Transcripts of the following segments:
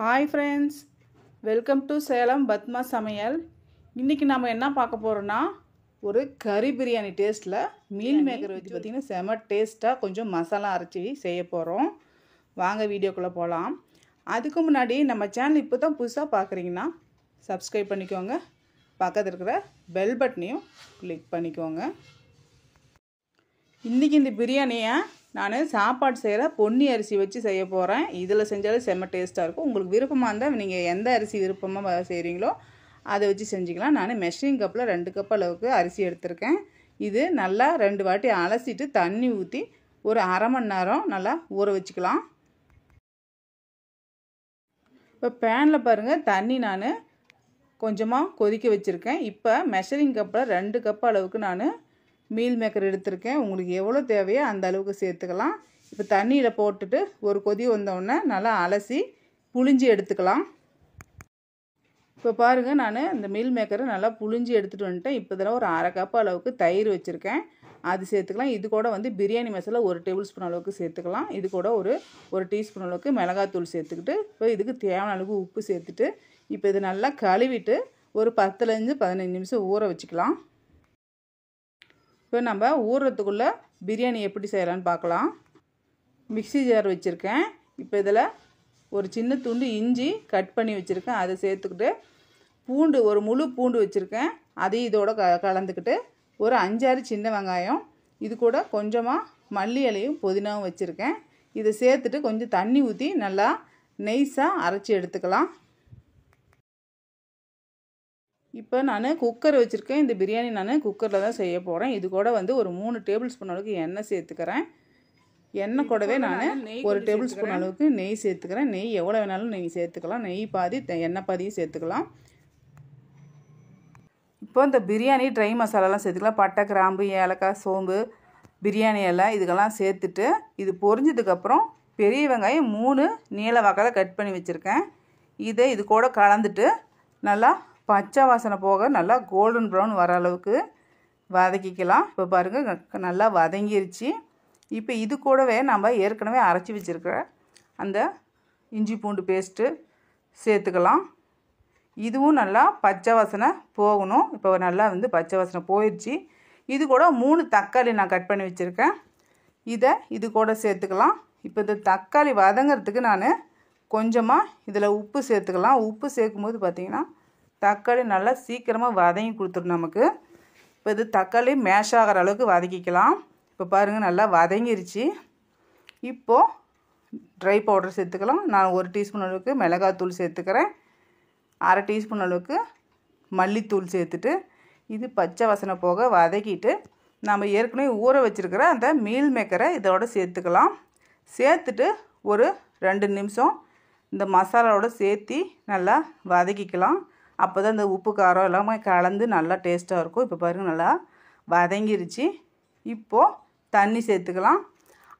Hi friends, welcome to Salem Padma சமையல். இன்றைக்கி நம்ம என்ன பார்க்க போகிறோன்னா, ஒரு கறி பிரியாணி டேஸ்ட்டில் மீல் மேக்கர் வச்சு பார்த்திங்கன்னா செம டேஸ்ட்டாக கொஞ்சம் மசாலா அரைச்சி செய்ய போகிறோம். வாங்க வீடியோக்குள்ளே போகலாம். அதுக்கு முன்னாடி நம்ம சேனல் இப்போ தான் புதுசாக பார்க்குறீங்கன்னா சப்ஸ்கிரைப் பண்ணிக்கோங்க, பக்கத்தில் இருக்கிற பெல் பட்டனையும் கிளிக் பண்ணிக்கோங்க. இன்றைக்கி இந்த பிரியாணியை நான் சாப்பாடு செய்கிற பொன்னி அரிசி வச்சு செய்ய போகிறேன். இதில் செஞ்சாலும் செம்ம டேஸ்ட்டாக இருக்கும். உங்களுக்கு விருப்பமாக இருந்தால் நீங்கள் எந்த அரிசி விருப்பமாக செய்கிறீங்களோ அதை வச்சு செஞ்சுக்கலாம். நான் மெஷரிங் கப்பில் 2 கப் அளவுக்கு அரிசி எடுத்திருக்கேன். இது நல்லா 2 வாட்டி அலசிட்டு தண்ணி ஊற்றி ஒரு அரை மணி நேரம் நல்லா ஊற வச்சுக்கலாம். இப்போ பேனில் பாருங்கள், தண்ணி நான் கொஞ்சமாக கொதிக்க வச்சுருக்கேன். இப்போ மெஷரிங் கப்பில் 2 கப் அளவுக்கு நான் மீல் மேக்கர் எடுத்திருக்கேன். உங்களுக்கு எவ்வளோ தேவையோ அந்த அளவுக்கு சேர்த்துக்கலாம். இப்போ தண்ணியில் போட்டுட்டு ஒரு கொதி வந்தோடனே நல்லா அலசி புழிஞ்சி எடுத்துக்கலாம். இப்போ பாருங்கள், நான் இந்த மீல் மேக்கரை நல்லா புழிஞ்சி எடுத்துகிட்டு வந்துட்டேன். இப்போ இதில் ஒரு அரை கப் அளவுக்கு தயிர் வச்சுருக்கேன், அது சேர்த்துக்கலாம். இது கூட பிரியாணி மசாலா 1 டேபிள் ஸ்பூன் அளவுக்கு சேர்த்துக்கலாம். இது கூட ஒரு டீஸ்பூன் அளவுக்கு மிளகாத்தூள் சேர்த்துக்கிட்டு இப்போ இதுக்கு தேவையான அளவுக்கு உப்பு சேர்த்துட்டு இப்போ இது நல்லா கழுவிட்டு ஒரு 10லேருந்து 15 நிமிஷம் ஊற வச்சுக்கலாம். இப்போ நம்ம ஊறுறதுக்குள்ளே பிரியாணி எப்படி செய்யலான்னு பார்க்கலாம். மிக்ஸி ஜார் வச்சுருக்கேன். இப்போ இதில் ஒரு சின்ன துண்டு இஞ்சி கட் பண்ணி வச்சுருக்கேன், அதை சேர்த்துக்கிட்டு பூண்டு ஒரு முழு பூண்டு வச்சுருக்கேன், அதையும் இதோட கலந்துக்கிட்டு ஒரு 5-6 சின்ன வெங்காயம், இது கூட கொஞ்சமாக மல்லி இலையும் புதினாவும் வச்சுருக்கேன். இதை சேர்த்துட்டு கொஞ்சம் தண்ணி ஊற்றி நல்லா நைஸாக அரைச்சி எடுத்துக்கலாம். இப்போ நான் குக்கர் வச்சுருக்கேன். இந்த பிரியாணி நான் குக்கரில் தான் செய்ய போகிறேன். இது கூட ஒரு 3 டேபிள் ஸ்பூன் அளவுக்கு எண்ணெய் சேர்த்துக்கிறேன். எண்ணெய் கூடவே நான் 1 டேபிள் ஸ்பூன் அளவுக்கு நெய் சேர்த்துக்கிறேன். நெய் எவ்வளோ வேணாலும் நெய் சேர்த்துக்கலாம். நெய் பாதி எண்ணெய் பாதியும் சேர்த்துக்கலாம். இப்போ இந்த பிரியாணி ட்ரை மசாலாலாம் சேர்த்துக்கலாம். பட்டை, கிராம்பு, ஏலக்காய், சோம்பு, பிரியாணி இலை இதெல்லாம் சேர்த்துட்டு இது பொரிஞ்சதுக்கப்புறம் பெரிய வெங்காயம் 3 நீள வாக்கால் கட் பண்ணி வச்சுருக்கேன். இது கூட கலந்துட்டு நல்லா பச்சை வாசனை போக நல்லா கோல்டன் ப்ரௌன் வர அளவுக்கு வதக்கிக்கலாம். இப்போ பாருங்கள், நல்லா வதங்கிருச்சு. இப்போ இது கூடவே நம்ம ஏற்கனவே அரைச்சி வச்சுருக்கிற அந்த இஞ்சி பூண்டு பேஸ்ட்டு சேர்த்துக்கலாம். இதுவும் நல்லா பச்சை வாசனை போகணும். இப்போ நல்லா பச்சை வாசனை போயிடுச்சு. இது கூட 3 தக்காளி நான் கட் பண்ணி வச்சுருக்கேன், இது கூட சேர்த்துக்கலாம். இப்போ இந்த தக்காளி வதங்கிறதுக்கு நான் கொஞ்சமாக இதில் உப்பு சேர்த்துக்கலாம். உப்பு சேர்க்கும்போது பார்த்திங்கன்னா தக்காளி நல்லா சீக்கிரமாக வதங்கி கொடுத்துரும் நமக்கு. இப்போ இது தக்காளி மேஷ் ஆகிற அளவுக்கு வதக்கிக்கலாம். இப்போ பாருங்கள், நல்லா வதங்கிருச்சு. இப்போது ட்ரை பவுடர் சேர்த்துக்கலாம். நான் 1 டீஸ்பூன் அளவுக்கு மிளகாத்தூள் சேர்த்துக்கிறேன், அரை டீஸ்பூன் அளவுக்கு மல்லித்தூள் சேர்த்துட்டு இது பச்சை வாசனை போக வதக்கிட்டு நம்ம ஏற்கனவே ஊற வச்சுருக்கிற அந்த மீல் மேக்கரை இதோட சேர்த்துக்கலாம். சேர்த்துட்டு ஒரு 2 நிமிஷம் இந்த மசாலாவோட சேர்த்து நல்லா வதக்கிக்கலாம். அப்போ தான் இந்த உப்பு காரம் எல்லாமே கலந்து நல்லா டேஸ்ட்டாக இருக்கும். இப்போ பாருங்கள், நல்லா வதங்கிருச்சு. இப்போது தண்ணி சேர்த்துக்கலாம்.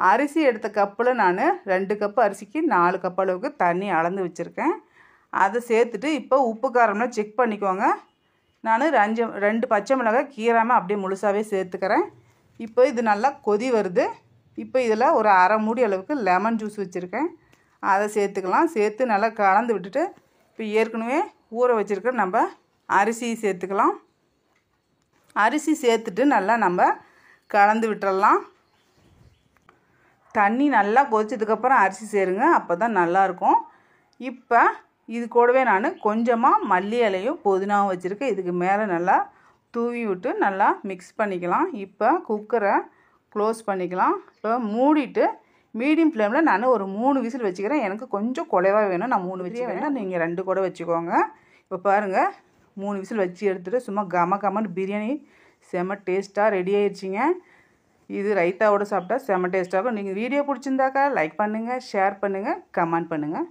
அரிசி எடுத்த கப்பில் நான் 2 கப் அரிசிக்கு 4 கப் அளவுக்கு தண்ணி அளந்து வச்சுருக்கேன். அதை சேர்த்துட்டு இப்போ உப்பு காரம்லாம் செக் பண்ணிக்கோங்க. நான் 2 பச்சை மிளகாய் கீராமல் அப்படியே முழுசாகவே சேர்த்துக்கிறேன். இப்போ இது நல்லா கொதி வருது. இப்போ இதில் ஒரு அரை மூடி அளவுக்கு லெமன் ஜூஸ் வச்சுருக்கேன், அதை சேர்த்துக்கலாம். சேர்த்து நல்லா கலந்து விட்டுட்டு இப்போ ஏற்கனவே ஊற வச்சுருக்க நம்ம அரிசி சேர்த்துக்கலாம். அரிசி சேர்த்துட்டு நல்லா நம்ம கலந்து விட்டுறலாம். தண்ணி நல்லா கொதிச்சதுக்கப்புறம் அரிசி சேருங்க, அப்போ தான் நல்லாயிருக்கும். இப்போ இது கூடவே நான் கொஞ்சமாக மல்லி இலையும் புதினாவும் வச்சுருக்கேன், இதுக்கு மேலே நல்லா தூவி விட்டு நல்லா மிக்ஸ் பண்ணிக்கலாம். இப்போ குக்கரை க்ளோஸ் பண்ணிக்கலாம். இப்போ மூடிட்டு மீடியம் ஃப்ளேமில் நான் ஒரு 3 விசில் வச்சுக்கிறேன். எனக்கு கொஞ்சம் குறைவாக வேணும், நான் 3 விசில் வேணும், நீங்கள் 2 கூட வச்சுக்கோங்க. இப்போ பாருங்கள், 3 விசில் வச்சு எடுத்துகிட்டு சும்மா கமன்னு பிரியாணி செம்ம டேஸ்ட்டாக ரெடி ஆயிடுச்சிங்க. இது ரைத்தாவோடு சாப்பிட்டா செம்ம டேஸ்ட்டாக இருக்கும். நீங்கள் வீடியோ பிடிச்சிருந்தாக்கா லைக் பண்ணுங்கள், ஷேர் பண்ணுங்கள், கமெண்ட் பண்ணுங்கள்.